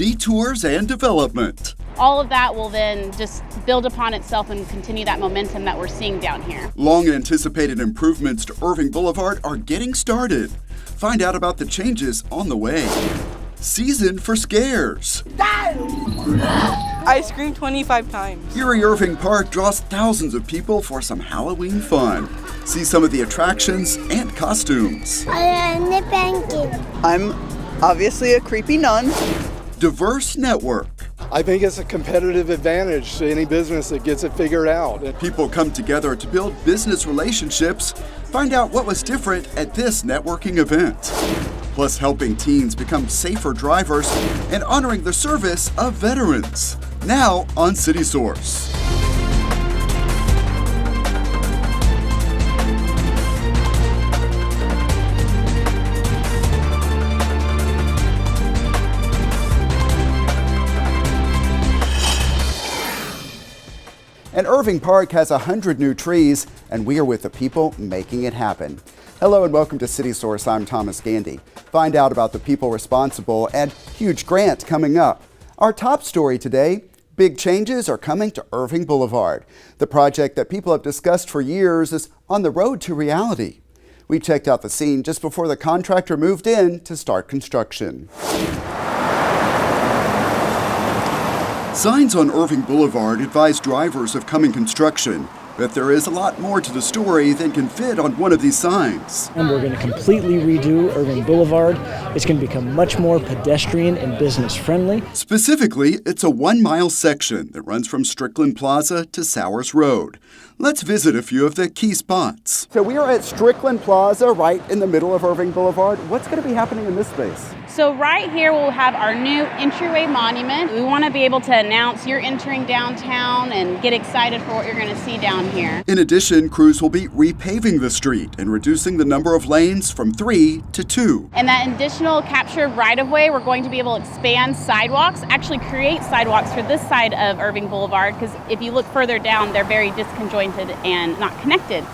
detours, and development. All of that will then just build upon itself and continue that momentum that we're seeing down here. Long-anticipated improvements to Irving Boulevard are getting started. Find out about the changes on the way. Season for scares. I screamed 25 times. Eerie Irving Park draws thousands of people for some Halloween fun. See some of the attractions and costumes. I'm obviously a creepy nun. Diverse network. I think it's a competitive advantage to any business that gets it figured out. People come together to build business relationships. Find out what was different at this networking event. Plus helping teens become safer drivers and honoring the service of veterans. Now on City Source. And Irving Park has 100 new trees, and we are with the people making it happen. Hello and welcome to City Source. I'm Thomas Gandy. Find out about the people responsible and huge grant coming up. Our top story today, big changes are coming to Irving Boulevard. The project that people have discussed for years is on the road to reality. We checked out the scene just before the contractor moved in to start construction. Signs on Irving Boulevard advise drivers of coming construction, but there is a lot more to the story than can fit on one of these signs. And we're going to completely redo Irving Boulevard. It's going to become much more pedestrian and business friendly. Specifically, it's a 1-mile section that runs from Strickland Plaza to Sowers Road. Let's visit a few of the key spots. So we are at Strickland Plaza, right in the middle of Irving Boulevard. What's going to be happening in this space? So right here we'll have our new entryway monument. We want to be able to announce you're entering downtown and get excited for what you're going to see down here. In addition, crews will be repaving the street and reducing the number of lanes from 3 to 2. And that additional captured right-of-way, we're going to be able to expand sidewalks, actually create sidewalks for this side of Irving Boulevard, because if you look further down, they're very disconjointed and not connected.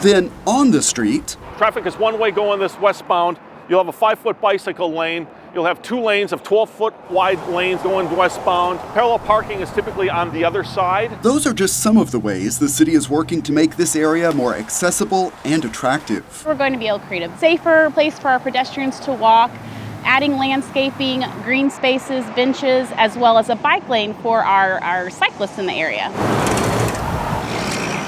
Then on the street, traffic is one way going this westbound. You'll have a 5-foot bicycle lane. You'll have 2 lanes of 12-foot wide lanes going westbound. Parallel parking is typically on the other side. Those are just some of the ways the city is working to make this area more accessible and attractive. We're going to be able to create a safer place for our pedestrians to walk, adding landscaping, green spaces, benches, as well as a bike lane for our cyclists in the area.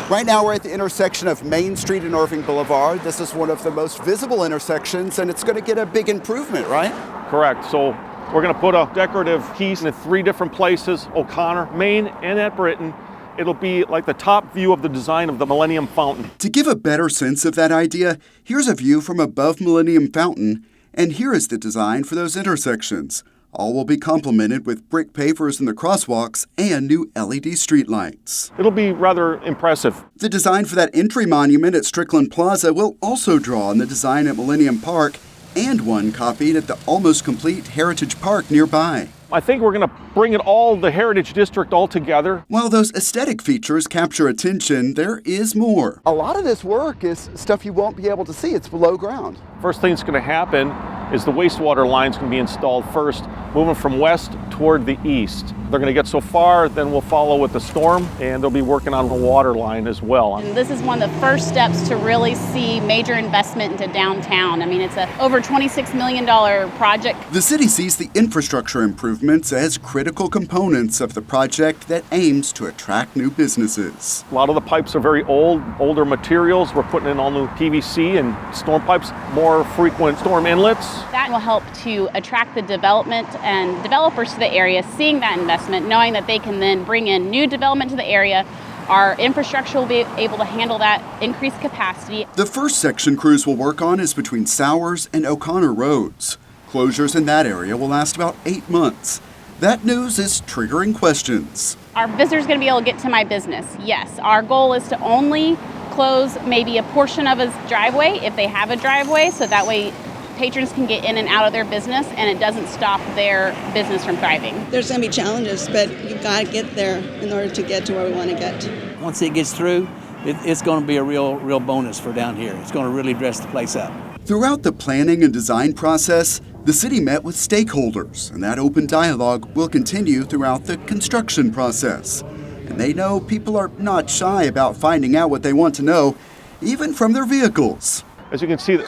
Right now we're at the intersection of Main Street and Irving Boulevard. This is one of the most visible intersections, and it's going to get a big improvement, right? Correct. So we're going to put a decorative piece in 3 different places, O'Connor, Main, and at Britain. It'll be like the top view of the design of the Millennium Fountain. To give a better sense of that idea, here's a view from above Millennium Fountain, and here is the design for those intersections. All will be complemented with brick pavers in the crosswalks and new LED streetlights. It'll be rather impressive. The design for that entry monument at Strickland Plaza will also draw on the design at Millennium Park and one copied at the almost complete Heritage Park nearby. I think we're going to bring it all, the Heritage District, all together. While those aesthetic features capture attention, there is more. A lot of this work is stuff you won't be able to see. It's below ground. First thing that's going to happen is the wastewater line's going to be installed first, moving from west toward the east. They're going to get so far, then we'll follow with the storm, and they'll be working on the water line as well. And this is one of the first steps to really see major investment into downtown. I mean, it's a over $26 million project. The city sees the infrastructure improvements as critical components of the project that aims to attract new businesses. A lot of the pipes are very old, older materials. We're putting in all new PVC and storm pipes, more frequent storm inlets. That will help to attract the development and developers to the area, seeing that investment, knowing that they can then bring in new development to the area. Our infrastructure will be able to handle that increased capacity. The first section crews will work on is between Sowers and O'Connor roads. Closures in that area will last about 8 months. That news is triggering questions. Are visitors going to be able to get to my business? Yes. Our goal is to only close maybe a portion of a driveway if they have a driveway, so that way patrons can get in and out of their business and it doesn't stop their business from thriving. There's going to be challenges, but you've got to get there in order to get to where we want to get. Once it gets through, it's going to be a real bonus for down here. It's going to really dress the place up. Throughout the planning and design process, The city met with stakeholders, and that open dialogue will continue throughout the construction process. And they know people are not shy about finding out what they want to know, even from their vehicles. As you can see,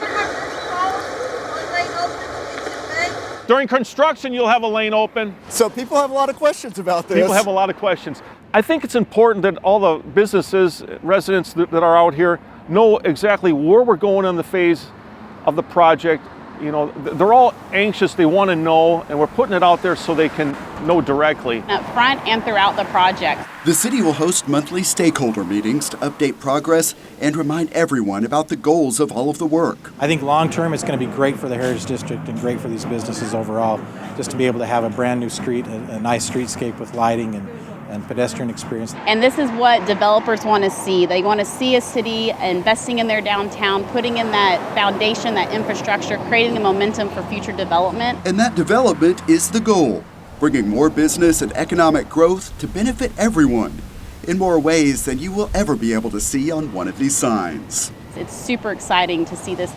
during construction, you'll have a lane open. So people have a lot of questions about this. People have a lot of questions. I think it's important that all the businesses, residents that are out here know exactly where we're going in the phase of the project. You know, they're all anxious, they want to know, and we're putting it out there so they can know directly. Up front and throughout the project. The city will host monthly stakeholder meetings to update progress and remind everyone about the goals of all of the work. I think long term it's going to be great for the Heritage District and great for these businesses overall, just to be able to have a brand new street, a nice streetscape with lighting and pedestrian experience. And this is what developers want to see. They want to see a city investing in their downtown, putting in that foundation, that infrastructure, creating the momentum for future development. And that development is the goal, bringing more business and economic growth to benefit everyone in more ways than you will ever be able to see on one of these signs. It's super exciting to see this.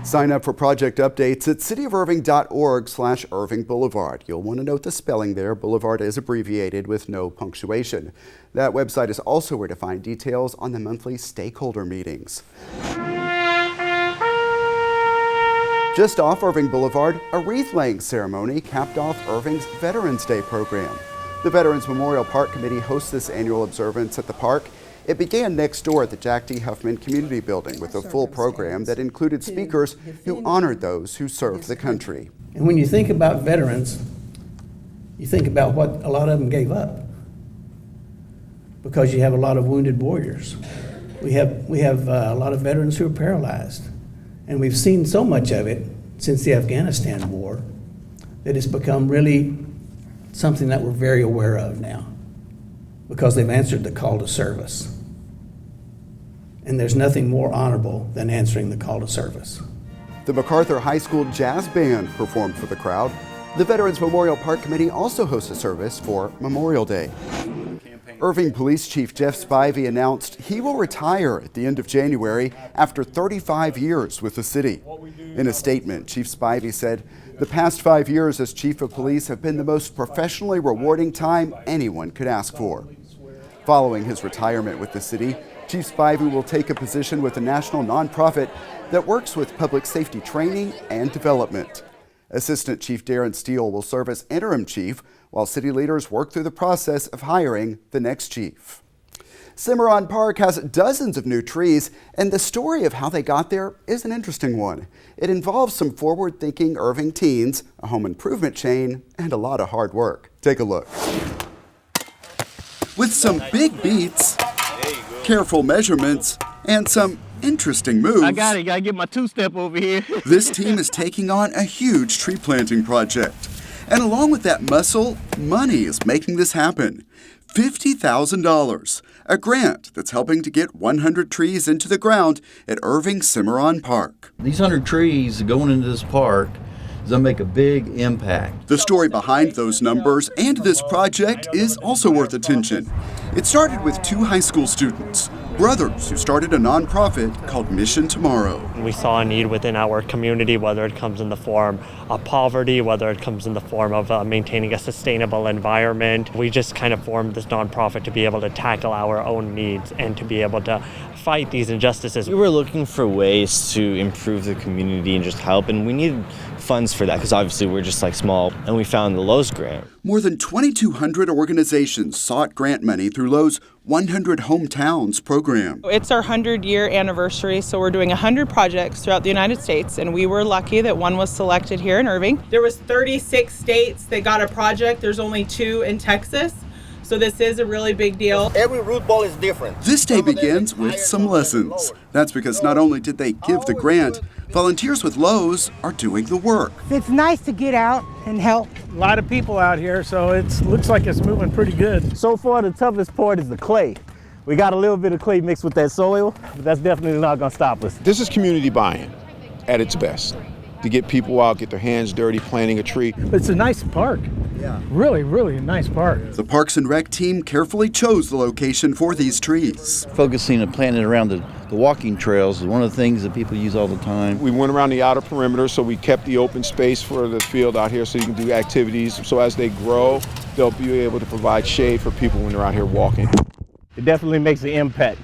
Sign up for project updates at cityofirving.org/Irving Boulevard. You'll want to note the spelling there. Boulevard is abbreviated with no punctuation. That website is also where to find details on the monthly stakeholder meetings. Just off Irving Boulevard, a wreath-laying ceremony capped off Irving's Veterans Day program. The Veterans Memorial Park Committee hosts this annual observance at the park. It began next door at the Jack D. Huffman Community Building with a full program that included speakers who honored those who served the country. And when you think about veterans, you think about what a lot of them gave up, because you have a lot of wounded warriors. We have a lot of veterans who are paralyzed, and we've seen so much of it since the Afghanistan war that it's become really something that we're very aware of now, because they've answered the call to service. And there's nothing more honorable than answering the call to service. The MacArthur High School Jazz Band performed for the crowd. The Veterans Memorial Park Committee also hosts a service for Memorial Day. Irving Police Chief Jeff Spivey announced he will retire at the end of January after 35 years with the city. In a statement, Chief Spivey said, "The past 5 years as Chief of Police have been the most professionally rewarding time anyone could ask for." Following his retirement with the city, Chief Spivey will take a position with a national nonprofit that works with public safety training and development. Assistant Chief Darren Steele will serve as interim chief while city leaders work through the process of hiring the next chief. Cimarron Park has dozens of new trees, and the story of how they got there is an interesting one. It involves some forward-thinking Irving teens, a home improvement chain, and a lot of hard work. Take a look. With some big beats, careful measurements, and some interesting moves. I gotta get my two-step over here. This team is taking on a huge tree planting project. And along with that muscle, money is making this happen. $50,000, a grant that's helping to get 100 trees into the ground at Irving Cimarron Park. These 100 trees going into this park is going to make a big impact. The story behind those numbers and this project is also worth attention. It started with 2 high school students, brothers who started a nonprofit called Mission Tomorrow. We saw a need within our community, whether it comes in the form of poverty, whether it comes in the form of maintaining a sustainable environment. We just kind of formed this nonprofit to be able to tackle our own needs and to be able to fight these injustices. We were looking for ways to improve the community and just help, and we needed funds for that because obviously we're just like small, and we found the Lowe's grant. More than 2,200 organizations sought grant money through Lowe's 100 Hometowns program. It's our 100-year anniversary, so we're doing 100 projects throughout the United States, and we were lucky that one was selected here in Irving. There was 36 states that got a project. There's only 2 in Texas. So this is a really big deal. Every root ball is different. This day begins with some lessons. That's because not only did they give the grant, volunteers with Lowe's are doing the work. It's nice to get out and help. A lot of people out here, so it looks like it's moving pretty good. So far, the toughest part is the clay. We got a little bit of clay mixed with that soil, but that's definitely not going to stop us. This is community buy-in at its best. to get people out, get their hands dirty, planting a tree. It's a nice park. Yeah. Really, really nice park. The Parks and Rec team carefully chose the location for these trees. Focusing and planting around the walking trails is one of the things that people use all the time. We went around the outer perimeter, so we kept the open space for the field out here so you can do activities. So as they grow, they'll be able to provide shade for people when they're out here walking. It definitely makes an impact.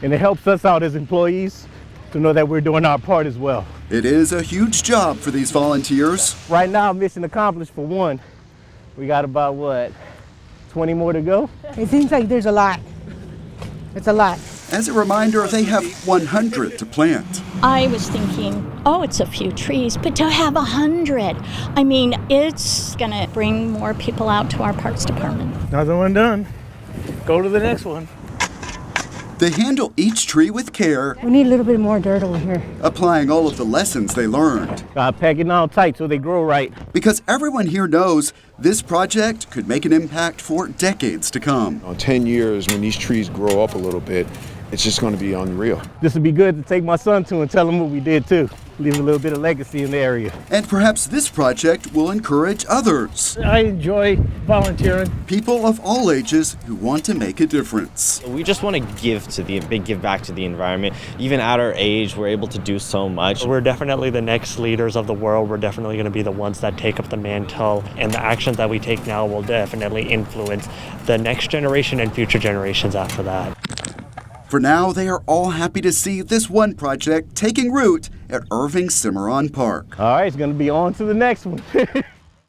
And it helps us out as employees to know that we're doing our part as well. It is a huge job for these volunteers. Right now, mission accomplished for one. We got about, 20 more to go? It seems like there's a lot. It's a lot. As a reminder, they have 100 to plant. I was thinking, oh, it's a few trees, but to have 100, I mean, it's gonna bring more people out to our Parks Department. Another one done. Go to the next one. They handle each tree with care. We need a little bit more dirt over here. Applying all of the lessons they learned. Pack it on tight so they grow right. Because everyone here knows this project could make an impact for decades to come. In 10 years, when these trees grow up a little bit, it's just going to be unreal. This would be good to take my son to and tell him what we did too. Leave a little bit of legacy in the area. And perhaps this project will encourage others. I enjoy volunteering. People of all ages who want to make a difference. We just want to give back to the environment. Even at our age, we're able to do so much. We're definitely the next leaders of the world. We're definitely going to be the ones that take up the mantle, and the actions that we take now will definitely influence the next generation and future generations after that. For now, they are all happy to see this one project taking root at Irving Cimarron Park. All right, it's going to be on to the next one.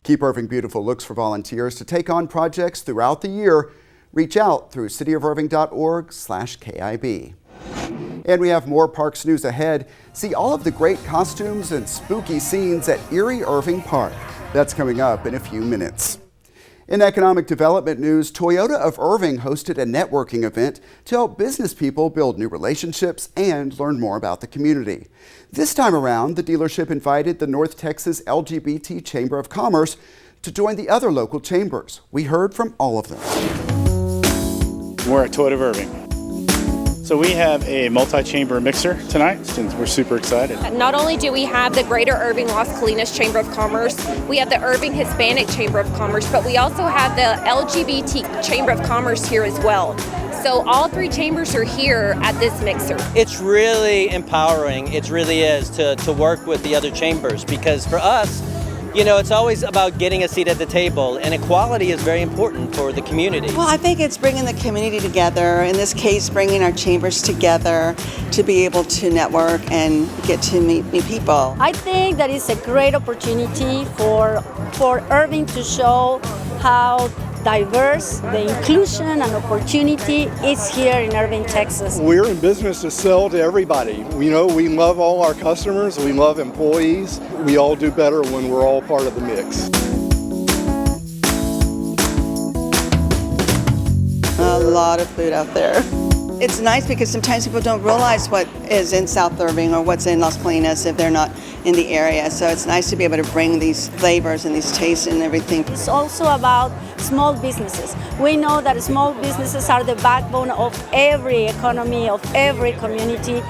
Keep Irving Beautiful looks for volunteers to take on projects throughout the year. Reach out through cityofirving.org/KIB. And we have more parks news ahead. See all of the great costumes and spooky scenes at Eerie Irving Park. That's coming up in a few minutes. In economic development news, Toyota of Irving hosted a networking event to help business people build new relationships and learn more about the community. This time around, the dealership invited the North Texas LGBT Chamber of Commerce to join the other local chambers. We heard from all of them. We're at Toyota of Irving. So we have a multi-chamber mixer tonight, since we're super excited. Not only do we have the Greater Irving Las Colinas Chamber of Commerce, we have the Irving Hispanic Chamber of Commerce, but we also have the LGBT Chamber of Commerce here as well. So all three chambers are here at this mixer. It's really empowering, it really is, to work with the other chambers, because for us, you know, it's always about getting a seat at the table, and equality is very important for the community. Well, I think it's bringing the community together, in this case, bringing our chambers together to be able to network and get to meet new people. I think that is a great opportunity for Irving to show how diverse the inclusion and opportunity is here in Irving, Texas. We're in business to sell to everybody. You know, we love all our customers, we love employees. We all do better when we're all part of the mix. A lot of food out there. It's nice because sometimes people don't realize what is in South Irving or what's in Las Colinas if they're not in the area. So it's nice to be able to bring these flavors and these tastes and everything. It's also about small businesses. We know that small businesses are the backbone of every economy, of every community.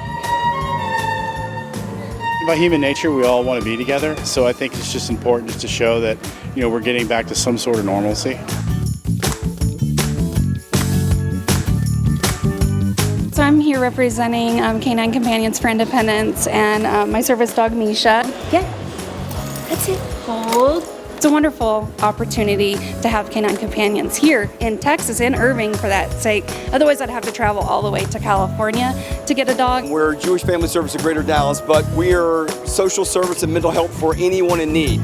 By human nature, we all want to be together. So I think it's just important just to show that, you know, we're getting back to some sort of normalcy. So I'm here representing Canine Companions for Independence and my service dog, Misha. Yeah, that's it. Hold. It's a wonderful opportunity to have Canine Companions here in Texas, in Irving for that sake. Otherwise, I'd have to travel all the way to California to get a dog. We're Jewish Family Service of Greater Dallas, but we are social service and mental health for anyone in need.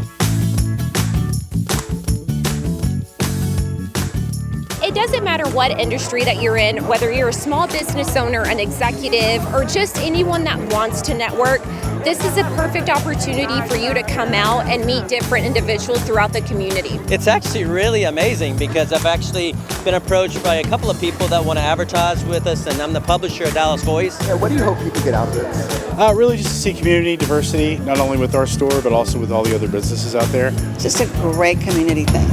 It doesn't matter what industry that you're in, whether you're a small business owner, an executive, or just anyone that wants to network, this is a perfect opportunity for you to come out and meet different individuals throughout the community. It's actually really amazing because I've actually been approached by a couple of people that want to advertise with us, and I'm the publisher of Dallas Voice. Yeah, what do you hope people get out of this? Really just to see community diversity, not only with our store, but also with all the other businesses out there. Just a great community thing.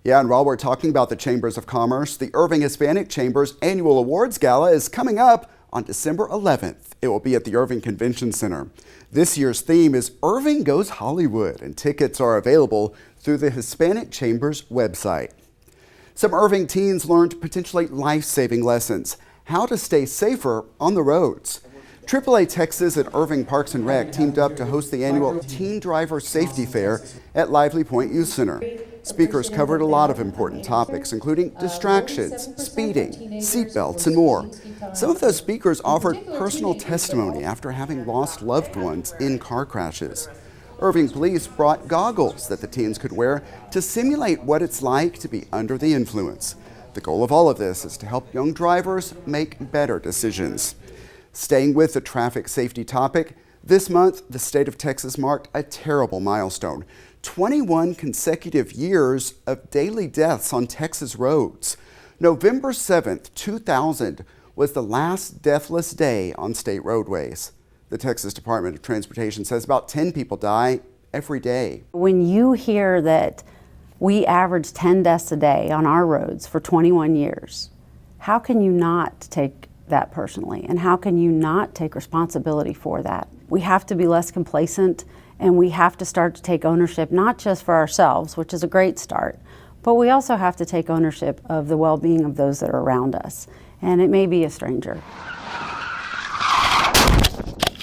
Yeah, and while we're talking about the Chambers of Commerce, the Irving Hispanic Chamber's annual awards gala is coming up On December 11th, it will be at the Irving Convention Center. This year's theme is Irving Goes Hollywood, and tickets are available through the Hispanic Chamber's website. Some Irving teens learned potentially life-saving lessons, how to stay safer on the roads. AAA Texas and Irving Parks and Rec teamed up to host the annual Teen Driver Safety Fair at Lively Point Youth Center. Speakers covered a lot of important topics, including distractions, speeding, seatbelts, and more. Some of those speakers offered personal testimony after having lost loved ones in car crashes. Irving police brought goggles that the teens could wear to simulate what it's like to be under the influence. The goal of all of this is to help young drivers make better decisions. Staying with the traffic safety topic, this month the state of Texas marked a terrible milestone: 21 consecutive years of daily deaths on Texas roads. November 7th, 2000 was the last deathless day on state roadways. The Texas Department of Transportation says about 10 people die every day. When you hear that we average 10 deaths a day on our roads for 21 years, how can you not take that personally? And how can you not take responsibility for that? We have to be less complacent, and we have to start to take ownership, not just for ourselves, which is a great start, but we also have to take ownership of the well-being of those that are around us. And it may be a stranger.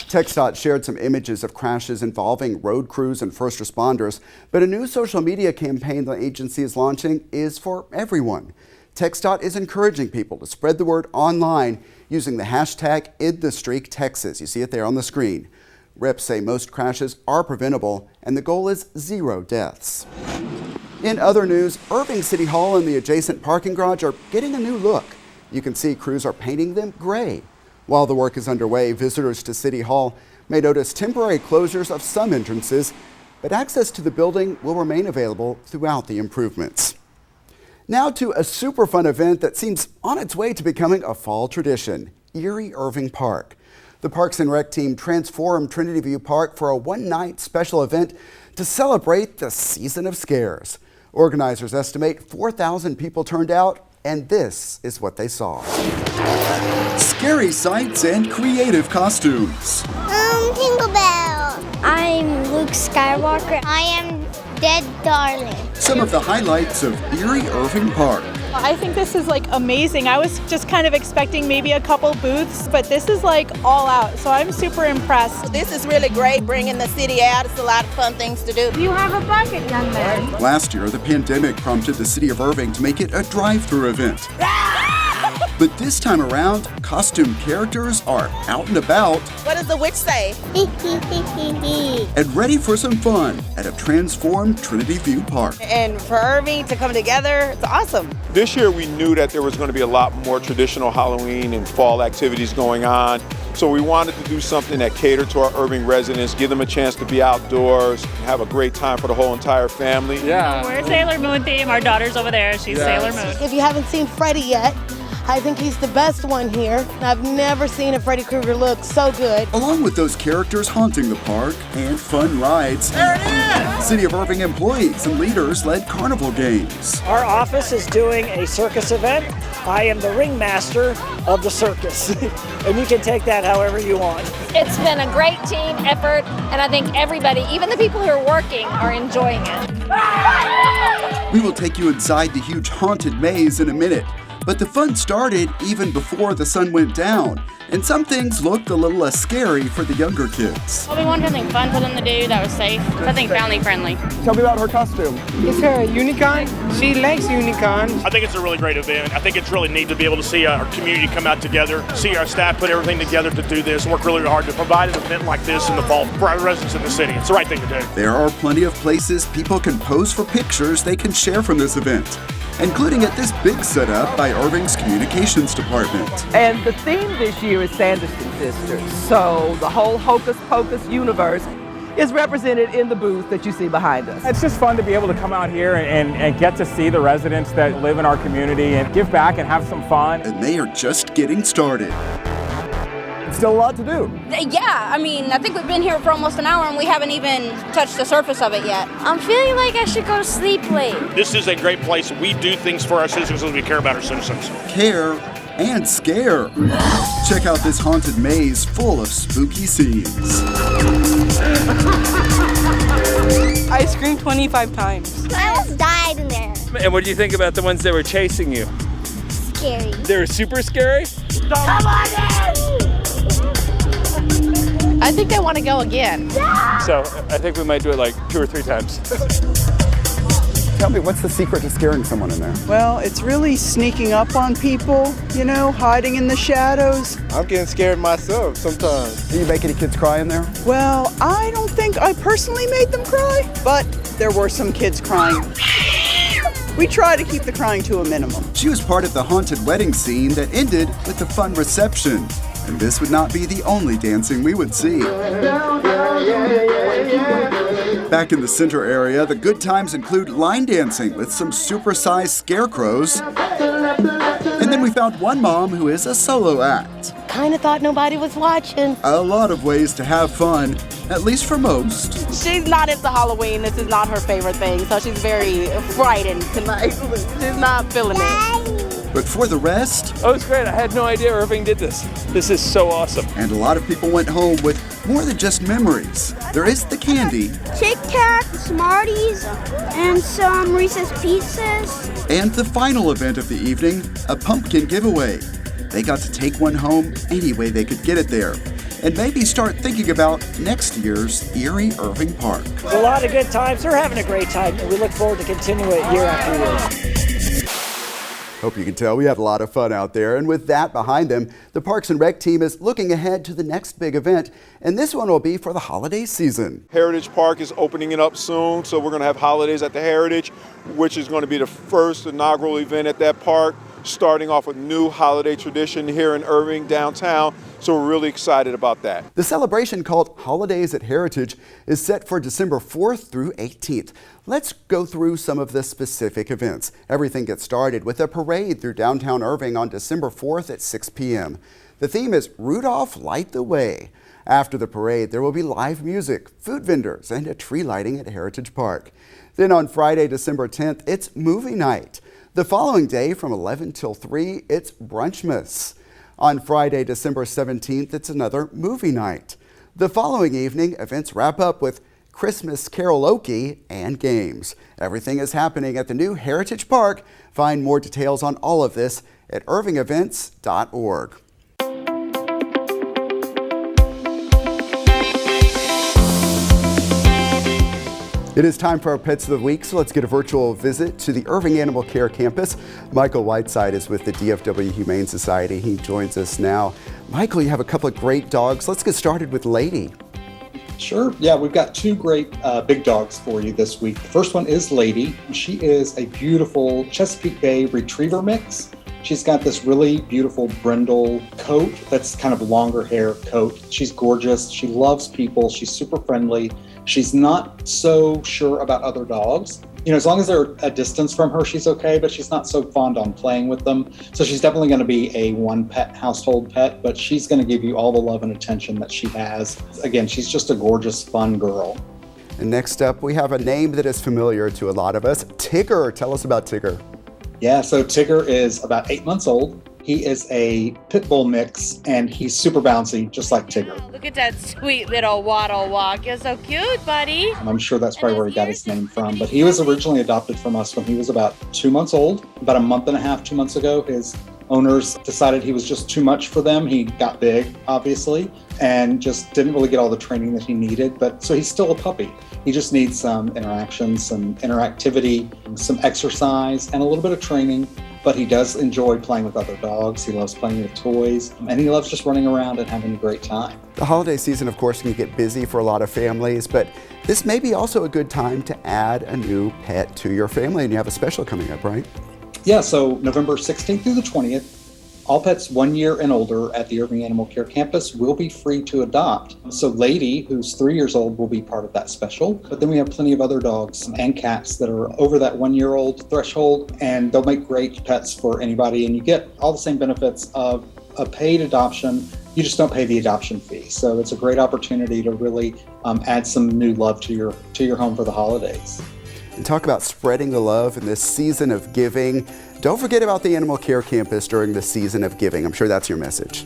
TxDOT shared some images of crashes involving road crews and first responders, but a new social media campaign the agency is launching is for everyone. TxDOT is encouraging people to spread the word online using the hashtag #IndTheStreakTexas. You see it there on the screen. Reps say most crashes are preventable, and the goal is 0 deaths. In other news, Irving City Hall and the adjacent parking garage are getting a new look. You can see crews are painting them gray. While the work is underway, visitors to City Hall may notice temporary closures of some entrances, but access to the building will remain available throughout the improvements. Now to a super fun event that seems on its way to becoming a fall tradition: Eerie Irving Park. The Parks and Rec team transformed Trinity View Park for a one-night special event to celebrate the season of scares. Organizers estimate 4,000 people turned out, and this is what they saw. Scary sights and creative costumes. Jingle Bell. I'm Luke Skywalker. I am Dead Darling. Some of the highlights of Eerie Irving Park. I think this is amazing. I was just kind of expecting maybe a couple booths, but this is all out. So I'm super impressed. This is really great, bringing the city out. It's a lot of fun things to do. You have a bucket, young man. Last year, the pandemic prompted the city of Irving to make it a drive-through event. But this time around, costume characters are out and about. What does the witch say? And ready for some fun at a transformed Trinity View Park. And for Irving to come together, it's awesome. This year we knew that there was going to be a lot more traditional Halloween and fall activities going on. So we wanted to do something that catered to our Irving residents, give them a chance to be outdoors, have a great time for the whole entire family. Yeah. We're Sailor Moon theme. Our daughter's over there. She's Sailor Moon. If you haven't seen Freddy yet, I think he's the best one here. I've never seen a Freddy Krueger look so good. Along with those characters haunting the park and fun rides, there it is! City of Irving employees and leaders led carnival games. Our office is doing a circus event. I am the ringmaster of the circus, and you can take that however you want. It's been a great team effort, and I think everybody, even the people who are working, are enjoying it. We will take you inside the huge haunted maze in a minute. But the fun started even before the sun went down, and some things looked a little less scary for the younger kids. Well, we wanted something fun for them to do that was safe, something family friendly. Tell me about her costume. Is her a unicorn? She likes unicorns. I think it's a really great event. I think it's really neat to be able to see our community come out together, see our staff put everything together to do this, work really hard to provide an event like this in the fall for our residents in the city. It's the right thing to do. There are plenty of places people can pose for pictures they can share from this event, including at this big setup by Irving's Communications Department. And the theme this year is Sanderson Sisters. So the whole Hocus Pocus universe is represented in the booth that you see behind us. It's just fun to be able to come out here and get to see the residents that live in our community and give back and have some fun. And they are just getting started. Still a lot to do. Yeah, I mean, I think we've been here for almost an hour and we haven't even touched the surface of it yet. I'm feeling like I should go to sleep late. This is a great place. We do things for our citizens as we care about our citizens. Care and scare. Check out this haunted maze full of spooky scenes. I screamed 25 times. I almost died in there. And what do you think about the ones that were chasing you? Scary. They were super scary? Come on in! I think I want to go again. So I think we might do it like 2 or 3 times. Tell me, what's the secret to scaring someone in there? Well, it's really sneaking up on people, you know, hiding in the shadows. I'm getting scared myself sometimes. Do you make any kids cry in there? Well, I don't think I personally made them cry, but there were some kids crying. We try to keep the crying to a minimum. She was part of the haunted wedding scene that ended with a fun reception. And this would not be the only dancing we would see. Back in the center area, the good times include line dancing with some supersized scarecrows. And then we found one mom who is a solo act. Kinda thought nobody was watching. A lot of ways to have fun, at least for most. She's not into Halloween. This is not her favorite thing, so she's very frightened tonight. She's not feeling it. But for the rest... Oh, it's great. I had no idea Irving did this. This is so awesome. And a lot of people went home with more than just memories. There is the candy. Tic Tac, Smarties, and some Reese's Pieces. And the final event of the evening, a pumpkin giveaway. They got to take one home any way they could get it there. And maybe start thinking about next year's Eerie Irving Park. It's a lot of good times. We're having a great time, and we look forward to continuing it year after year. Hope you can tell we had a lot of fun out there. And with that behind them, the Parks and Rec team is looking ahead to the next big event. And this one will be for the holiday season. Heritage Park is opening it up soon, so we're going to have holidays at the Heritage, which is going to be the first inaugural event at that park, starting off with new holiday tradition here in Irving downtown. So we're really excited about that. The celebration, called Holidays at Heritage, is set for December 4th through 18th. Let's go through some of the specific events. Everything gets started with a parade through downtown Irving on December 4th at 6 p.m. The theme is Rudolph, Light the Way. After the parade, there will be live music, food vendors, and a tree lighting at Heritage Park. Then on Friday, December 10th, it's movie night. The following day from 11 till 3, it's Brunchmas. On Friday, December 17th, it's another movie night. The following evening, events wrap up with Christmas karaoke and games. Everything is happening at the new Heritage Park. Find more details on all of this at irvingevents.org. It is time for our Pets of the Week, so let's get a virtual visit to the Irving Animal Care Campus. Michael Whiteside is with the DFW Humane Society. He joins us now. Michael, you have a couple of great dogs. Let's get started with Lady. Sure. Yeah, we've got two great big dogs for you this week. The first one is Lady. She is a beautiful Chesapeake Bay Retriever mix. She's got this really beautiful brindle coat that's kind of longer hair coat. She's gorgeous. She loves people. She's super friendly. She's not so sure about other dogs. You know, as long as they're a distance from her, she's okay, but she's not so fond on playing with them. So she's definitely going to be a one pet household pet, but she's going to give you all the love and attention that she has. Again, she's just a gorgeous, fun girl. And next up, we have a name that is familiar to a lot of us, Tigger. Tell us about Tigger. Yeah, so Tigger is about 8 months old. He is a pit bull mix, and he's super bouncy, just like Tigger. Look at that sweet little waddle walk. You're so cute, buddy. I'm sure that's probably where he got his name from, but he was originally adopted from us when he was about 2 months old. About a month and a half, 2 months ago, his owners decided he was just too much for them. He got big, obviously, and just didn't really get all the training that he needed, but so he's still a puppy. He just needs some interaction, some interactivity, some exercise, and a little bit of training. But he does enjoy playing with other dogs. He loves playing with toys, and he loves just running around and having a great time. The holiday season, of course, can get busy for a lot of families, but this may be also a good time to add a new pet to your family, and you have a special coming up, right? Yeah, so November 16th through the 20th, all pets 1 year and older at the Irving Animal Care Campus will be free to adopt. So Lady, who's 3 years old, will be part of that special. But then we have plenty of other dogs and cats that are over that 1 year old threshold, and they'll make great pets for anybody. And you get all the same benefits of a paid adoption. You just don't pay the adoption fee. So it's a great opportunity to really add some new love to your home for the holidays. and talk about spreading the love in this season of giving. Don't forget about the Animal Care Campus during the season of giving. I'm sure that's your message.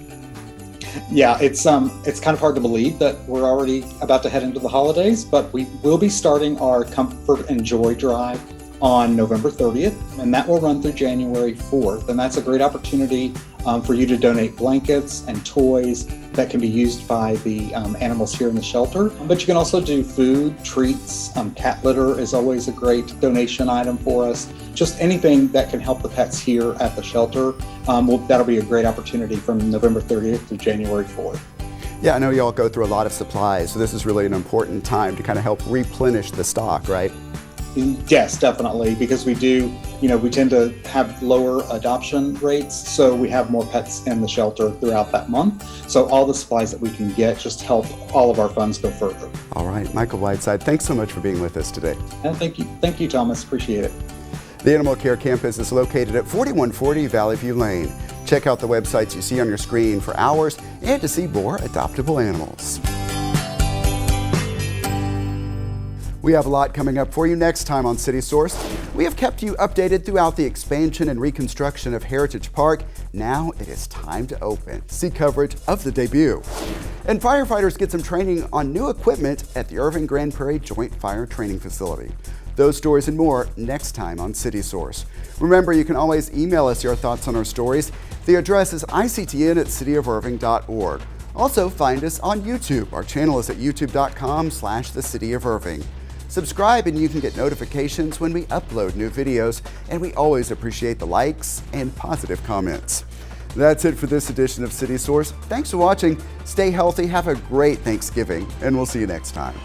Yeah, it's kind of hard to believe that we're already about to head into the holidays, but we will be starting our Comfort and Joy Drive on November 30th, and that will run through January 4th. And that's a great opportunity for you to donate blankets and toys that can be used by the animals here in the shelter. But you can also do food, treats, cat litter is always a great donation item for us. Just anything that can help the pets here at the shelter, that'll be a great opportunity from November 30th to January 4th. Yeah, I know you all go through a lot of supplies, so this is really an important time to kind of help replenish the stock, right? Yes, definitely, because we tend to have lower adoption rates, so we have more pets in the shelter throughout that month. So all the supplies that we can get just help all of our funds go further. All right, Michael Whiteside, thanks so much for being with us today. And thank you, Thomas. Appreciate it. The Animal Care Campus is located at 4140 Valley View Lane. Check out the websites you see on your screen for hours and to see more adoptable animals. We have a lot coming up for you next time on City Source. We have kept you updated throughout the expansion and reconstruction of Heritage Park. Now it is time to open. See coverage of the debut. And firefighters get some training on new equipment at the Irving Grand Prairie Joint Fire Training Facility. Those stories and more next time on City Source. Remember, you can always email us your thoughts on our stories. The address is ictn@cityofirving.org. Also, find us on YouTube. Our channel is at youtube.com/thecityofirving. Subscribe and you can get notifications when we upload new videos, and we always appreciate the likes and positive comments. That's it for this edition of City Source. Thanks for watching. Stay healthy, have a great Thanksgiving, and we'll see you next time.